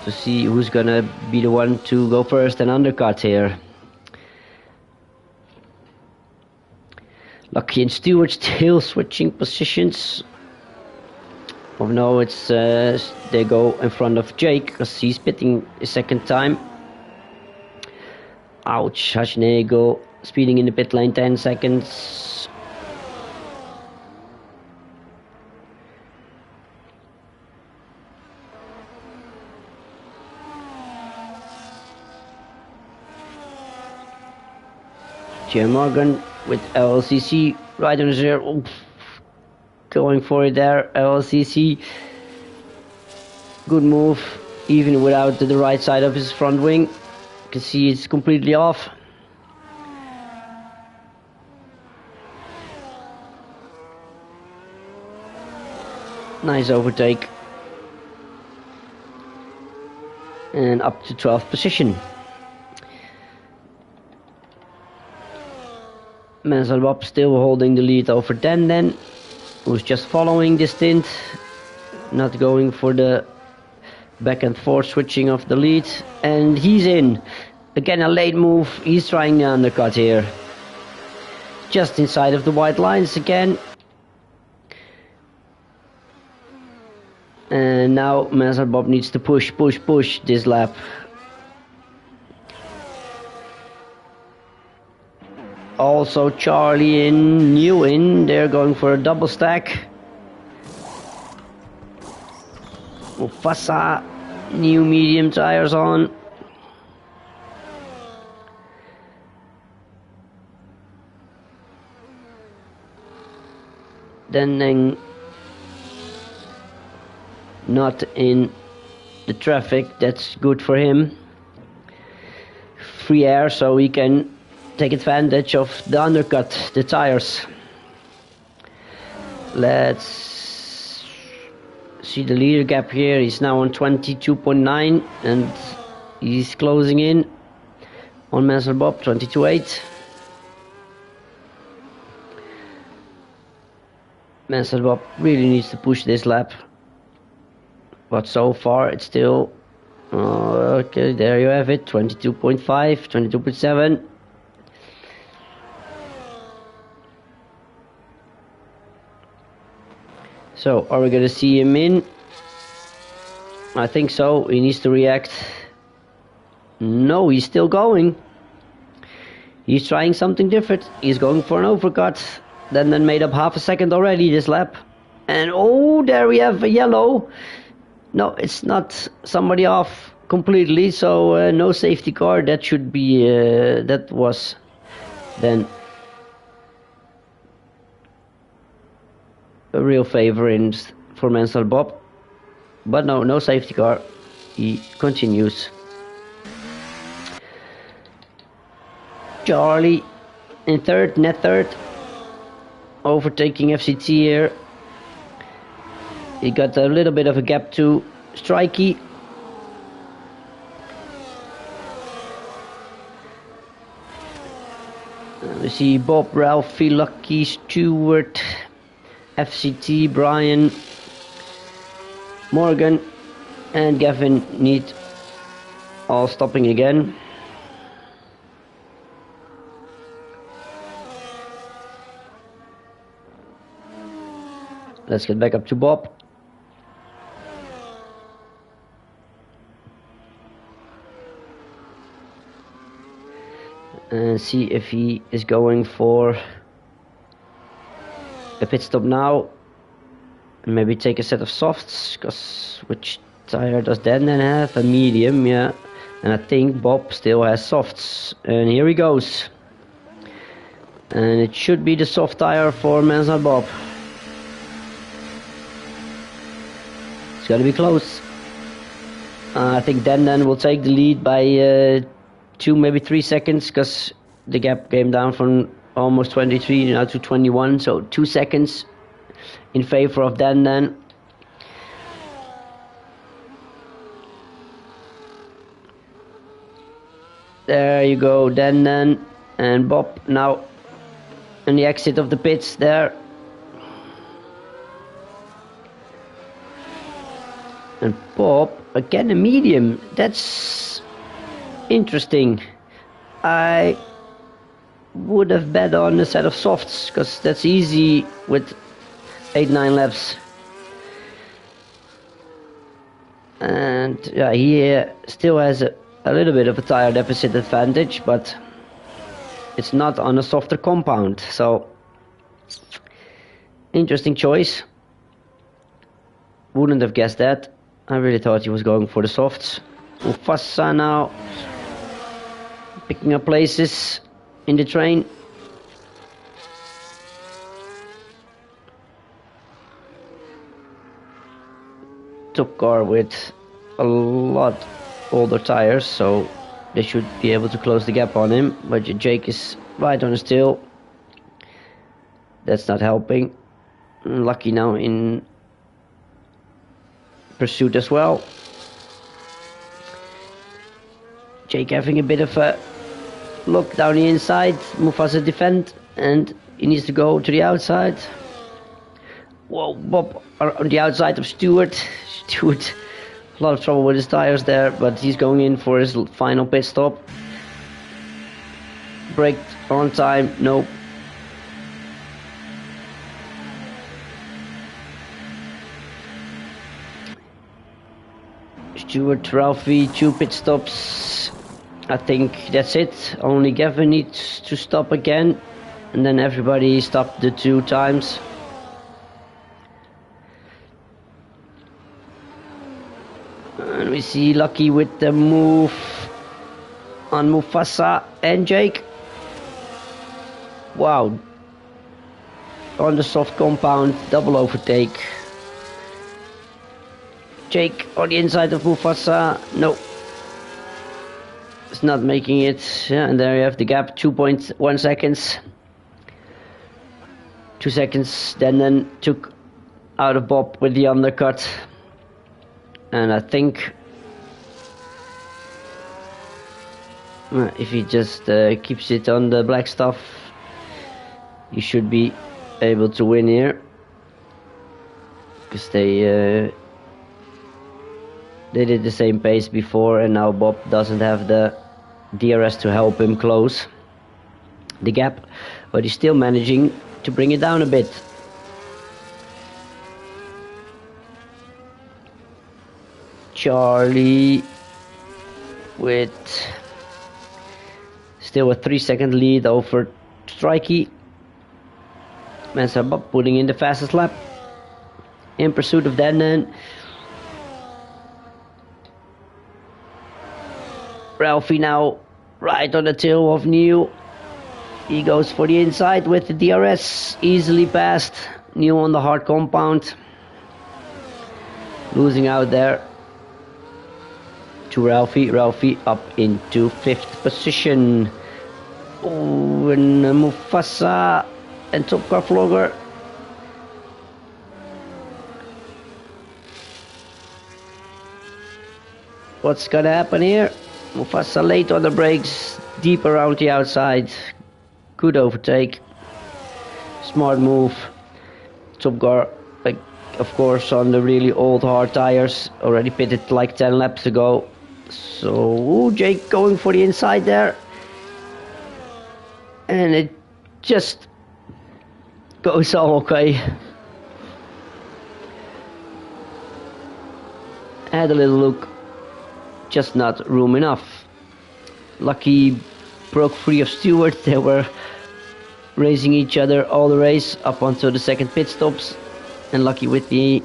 to see who's gonna be the one to go first and undercut here. Lucky and Stewart still switching positions. Oh no, it's they go in front of Jake because he's pitting a second time. Ouch, Haschnagel speeding in the pit lane 10 seconds. Jim Morgan with LCC right on his rear. Oof. Going for it there, LCC. Good move, even without the right side of his front wing. You can see it's completely off. Nice overtake. And up to 12th position. Mansell Bob still holding the lead over Denden, who's just following this stint, not going for the Back and forth switching off the lead, and he's in. Again a late move, he's trying the undercut here. Just inside of the white lines again. And now Mansell Bob needs to push this lap. Also Charlie in, New in, they're going for a double stack. Mufasa, new medium tires on. Then not in the traffic, that's good for him. Free air, so he can take advantage of the undercut, the tires. Let's see the leader gap here. He's now on 22.9 and he's closing in on Mansell Bob, 22.8. Mansell Bob really needs to push this lap, but so far it's still okay. There you have it, 22.5, 22.7. So are we gonna see him in? I think so. He needs to react. No, he's still going. He's trying something different. He's going for an overcut. Then made up half a second already this lap. And oh, there we have a yellow. No, it's not somebody off completely, so no safety car. That should be, that was then a real favor for Mansell Bob. But no safety car. He continues. Charlie in third, net third. Overtaking FCT here. He got a little bit of a gap to Strikey. We see Bob, Ralphie, Lucky, Stewart, FCT, Brian, Morgan and Gavin Need all stopping again. Let's get back up to Bob. And see if he is going for a pit stop now. And maybe take a set of softs, because which tire does Dan then have? A medium, yeah. And I think Bob still has softs. And here he goes. And it should be the soft tire for Mansell Bob. It's gotta be close. I think Dan will take the lead by 2, maybe 3 seconds, because the gap came down from almost 23 now to 21, so 2 seconds in favor of Dan. There you go, Dan and Bob now on the exit of the pits there. And Bob, again a medium, that's interesting. I would have bet on a set of softs, because that's easy with 8-9 laps. And yeah, he still has a little bit of a tire deficit advantage, but it's not on a softer compound, so interesting choice. Wouldn't have guessed that. I really thought he was going for the softs. Mufasa now picking up places in the train. Top car with a lot older tires, so they should be able to close the gap on him. But Jake is right on his tail. That's not helping. Lucky now in pursuit as well. Jake having a bit of a look down the inside. Mufasa defend, and he needs to go to the outside. Whoa, Bob on the outside of Stewart. Stewart A lot of trouble with his tires there, but he's going in for his final pit stop. Braked on time, nope. Stewart, Ralphie, 2 pit stops. I think that's it. Only Gavin needs to stop again. And then everybody stopped the 2 times. And we see Lucky with the move on Mufasa and Jake. Wow. On the soft compound, double overtake. Jake on the inside of Mufasa. No. It's not making it. Yeah, and there you have the gap, 2.1 seconds. 2 seconds, then took out of Bob with the undercut. And I think if he just keeps it on the black stuff, he should be able to win here. Because they did the same pace before, and now Bob doesn't have the DRS to help him close the gap, but he's still managing to bring it down a bit. Charlie with still a 3-second lead over Strikey. Mensa Bob putting in the fastest lap in pursuit of Denden. Ralphie now right on the tail of New. He goes for the inside with the DRS, easily passed. New on the hard compound, losing out there to Ralphie. Ralphie up into 5th position. Oh, and Mufasa and Top Car Vlogger. What's gonna happen here? Mufasa late on the brakes, deep around the outside. Good overtake. Smart move. Top Car, like, of course, on the really old hard tires. Already pitted like 10 laps ago. So Jake going for the inside there. And it just goes all okay. Had a little look. Just not room enough. Lucky broke free of Stewart. They were racing each other all the race up until the second pit stops. And Lucky with the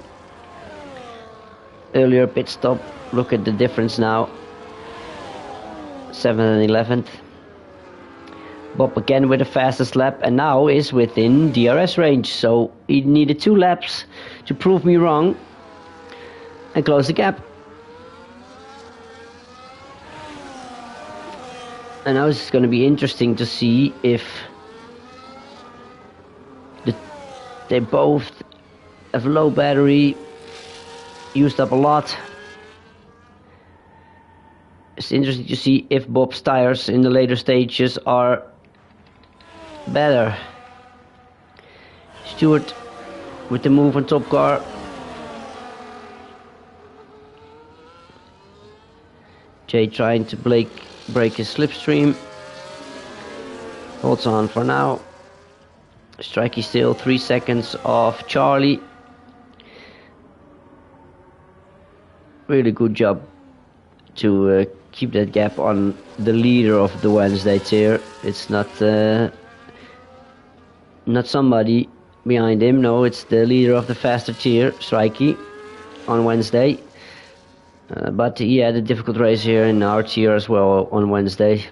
earlier pit stop. Look at the difference now. 7th and 11th. Bob again with the fastest lap, and now is within DRS range. So he needed 2 laps to prove me wrong and close the gap. And now it's going to be interesting to see if they both have low battery, used up a lot. It's interesting to see if Bob's tires in the later stages are better. Stewart with the move on Top Car. Jay trying to break his slipstream. Holds on for now. Strikey still 3 seconds off Charlie. Really good job to keep that gap on the leader of the Wednesday tier. It's not somebody behind him. No, it's the leader of the faster tier, Strikey, on Wednesday. But he had a difficult race here in our tier as well on Wednesday.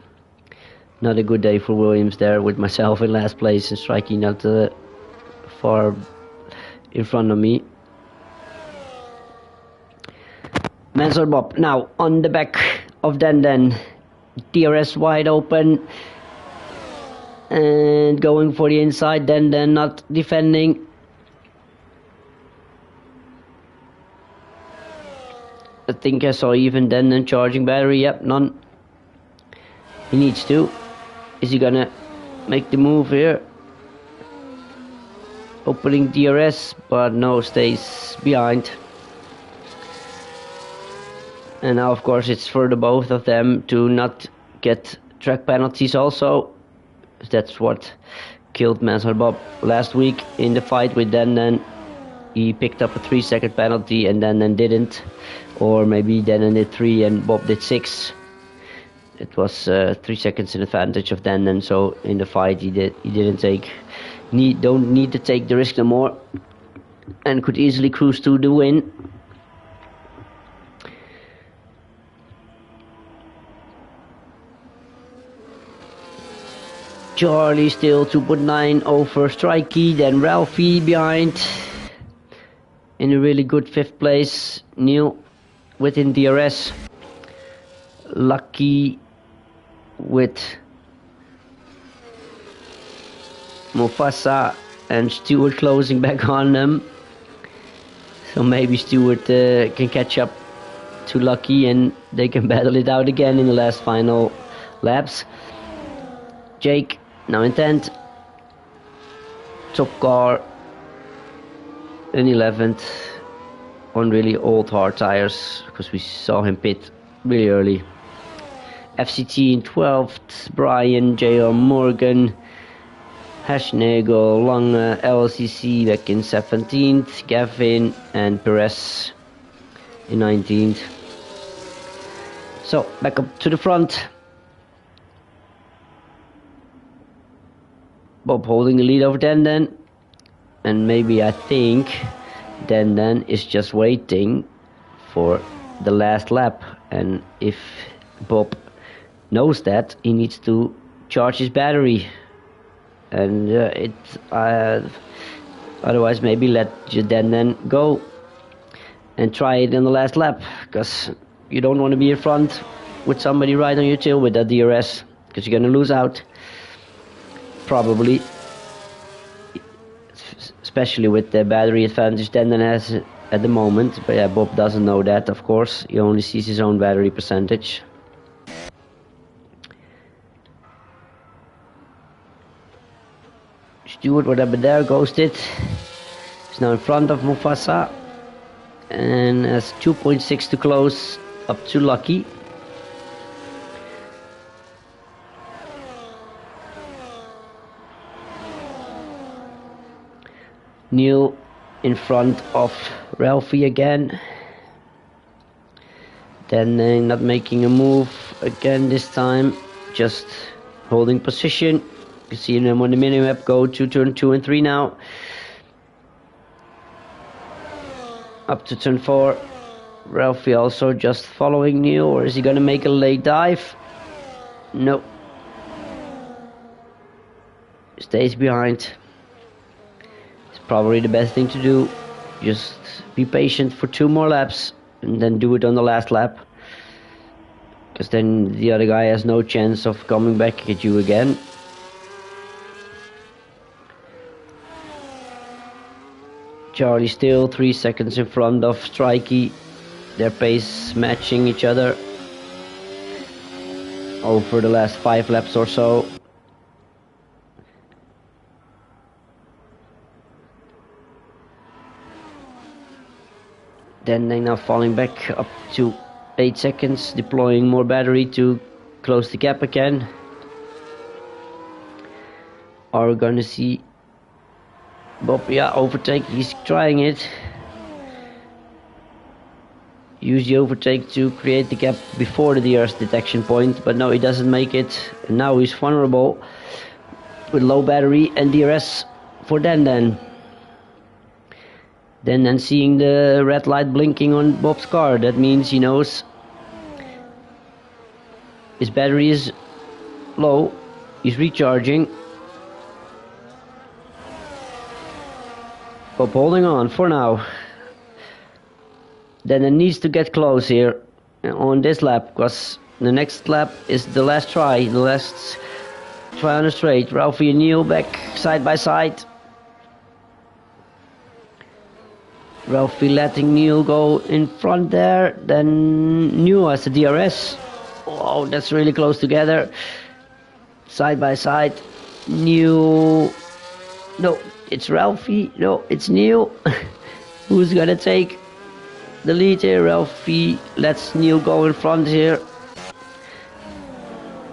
Not a good day for Williams there, with myself in last place and Strikey not far in front of me. Mansell Bob now on the back of Denden. DRS wide open and going for the inside. Denden not defending. I think I saw even Denden charging battery. Yep, none. He needs to. Is he gonna make the move here? Opening DRS, but no, stays behind. And now, of course, it's for the both of them to not get track penalties also. That's what killed Mansell Bob last week in the fight with Denden. He picked up a 3-second penalty and Denden didn't. Or maybe Denden did 3 and Bob did 6. It was 3 seconds in advantage of Denden, so in the fight he don't need to take the risk no more, and could easily cruise to the win. Charlie still 2.9 over Strikey, then Ralphie behind in a really good 5th place. Neil within DRS. Lucky with Mufasa and Stewart closing back on them. So maybe Stewart can catch up to Lucky and they can battle it out again in the last final laps. Jake now in 10th. Top car in 11th on really old hard tires because we saw him pit really early. FCT in 12th, Brian, J.R. Morgan, Hashnagel, Lange, LCC back in 17th, Gavin and Perez in 19th. So back up to the front. Bob holding the lead over Denden, and maybe I think Denden is just waiting for the last lap, and if Bob knows that, he needs to charge his battery, and otherwise maybe let Denden go and try it in the last lap, because you don't want to be in front with somebody right on your tail with that DRS, because you're going to lose out. Probably, especially with the battery advantage Denden has at the moment. But yeah, Bob doesn't know that, of course. He only sees his own battery percentage. Stewart, whatever there, ghosted. He's now in front of Mufasa and has 2.6 to close up to Lucky. Neil in front of Ralphie again. Then not making a move again this time, just holding position. You see them on the minimap go to turn 2 and 3 now. Up to turn 4. Ralphie also just following Neil, or is he gonna make a late dive? No. Stays behind. Probably the best thing to do. Just be patient for 2 more laps and then do it on the last lap, because then the other guy has no chance of coming back at you again. Charlie still 3 seconds in front of Strikey, their pace matching each other over the last 5 laps or so. Then they now falling back up to 8 seconds, deploying more battery to close the gap again. Are we gonna see Bob? Yeah, overtake, he's trying it. Use the overtake to create the gap before the DRS detection point, but no, he doesn't make it. And now he's vulnerable with low battery and DRS for Denden. Then seeing the red light blinking on Bob's car, that means he knows his battery is low, he's recharging. Bob holding on for now. Then it needs to get close here on this lap, because the next lap is the last try on the straight. Ralphie and Neil back side by side. Ralphie letting Neil go in front there, then Neil has the DRS. Oh, that's really close together. Side by side. Neil. No, it's Ralphie. No, it's Neil. Who's gonna take the lead here. Ralphie lets Neil go in front here.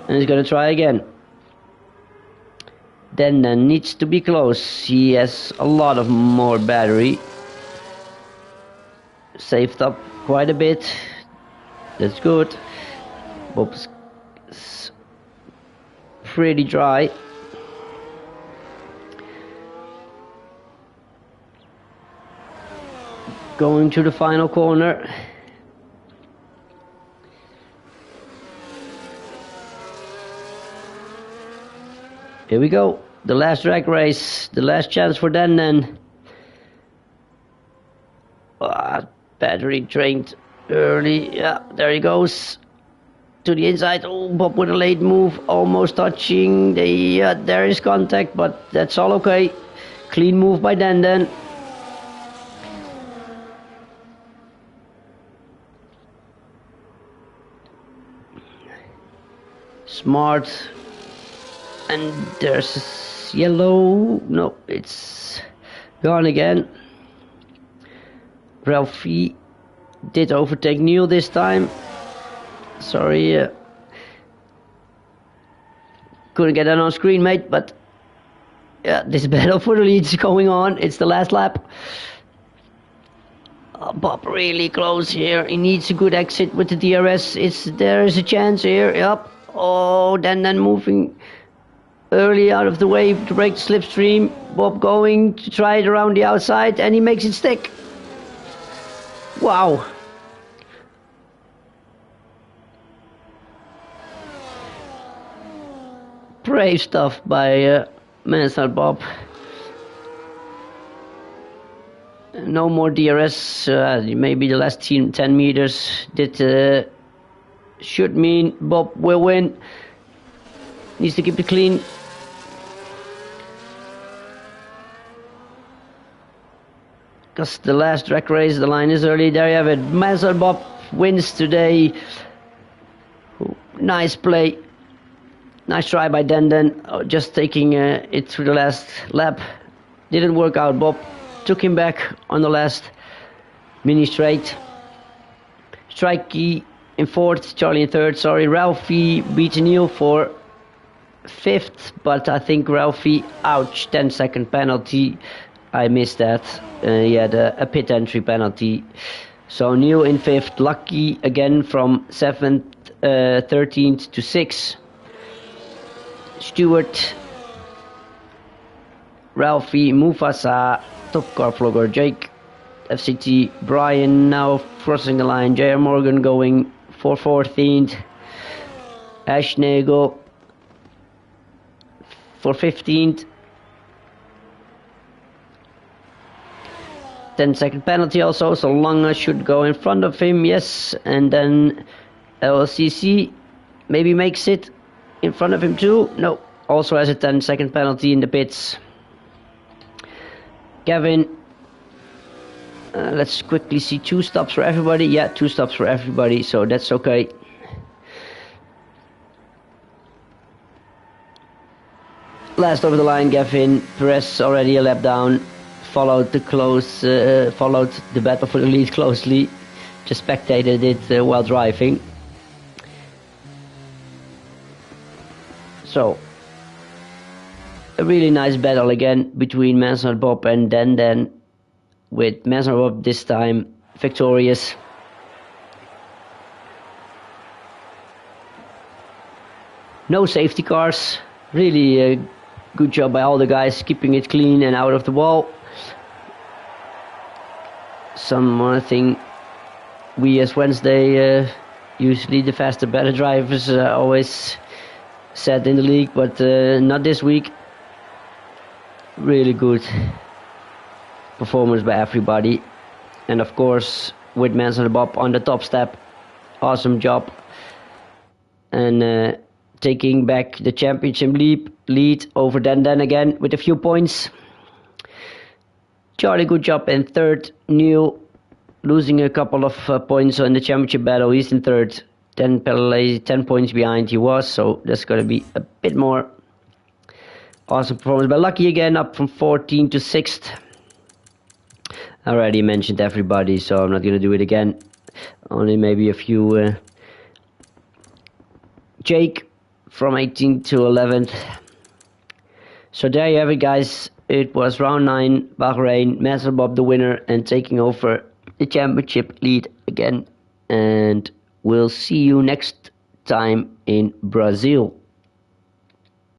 And he's gonna try again. Then needs to be close. He has a lot of more battery. Saved up quite a bit. That's good. Bob's pretty dry. Going to the final corner. Here we go. The last drag race. The last chance for Dan. Battery drained early. Yeah, there he goes. To the inside. Oh, Bob with a late move. Almost touching. There is contact, but that's all okay. Clean move by Dan. Smart. And there's yellow. No, it's gone again. Ralphie did overtake Neil this time. Sorry. Couldn't get that on screen, mate, but yeah, this battle for the lead is going on. It's the last lap. Bob really close here. He needs a good exit with the DRS. There is a chance here. Yep. Oh, then moving early out of the way to break the slipstream. Bob going to try it around the outside, and he makes it stick. Wow. Brave stuff by Mansell Bob. No more DRS. Maybe the last 10 meters should mean Bob will win. Needs to keep it clean. Because the last drag race, the line is early. There you have it. Mansell Bob wins today. Nice play. Nice try by Dan. Just taking it through the last lap. Didn't work out. Bob took him back on the last mini straight. Strikey in fourth, Charlie in third. Sorry, Ralphie beat Neil for fifth, but I think Ralphie, ouch, 10-second penalty. I missed that. He had a pit entry penalty. So Neil in fifth, Lucky again from 7th, 13th to 6th. Stewart, Ralphie, Mufasa, top car vlogger Jake, FCT, Brian now crossing the line, J.R. Morgan going for 14th, Ash Nagel for 15th, 10-second penalty also, so Lange should go in front of him, yes, and then LCC maybe makes it in front of him too. No, also has a 10-second penalty in the pits. Kevin, let's quickly see 2 stops for everybody. Yeah, 2 stops for everybody, so that's okay. Last over the line, Gavin Perez already a lap down. Followed the battle for the lead closely. Just spectated it while driving. So, a really nice battle again between Mansell Bob and Dan, with Mansell Bob this time victorious. No safety cars. Really a good job by all the guys keeping it clean and out of the wall. Some thing we as Wednesday, usually the faster better drivers always said in the league, but not this week. Really good performance by everybody, and of course with Mansell Bob on the top step, awesome job, and taking back the championship lead over Dan again with a few points. Charlie, good job in third. Neil losing a couple of points on the championship battle, he's in third. 10 points behind he was, so that's going to be a bit more. Awesome performance by Lucky again, up from 14th to 6th. I already mentioned everybody, so I'm not gonna do it again. Only maybe a few. Jake from 18th to 11th. So there you have it, guys. It was round 9, Bahrain, Master Bob the winner and taking over the championship lead again. And we'll see you next time in Brazil.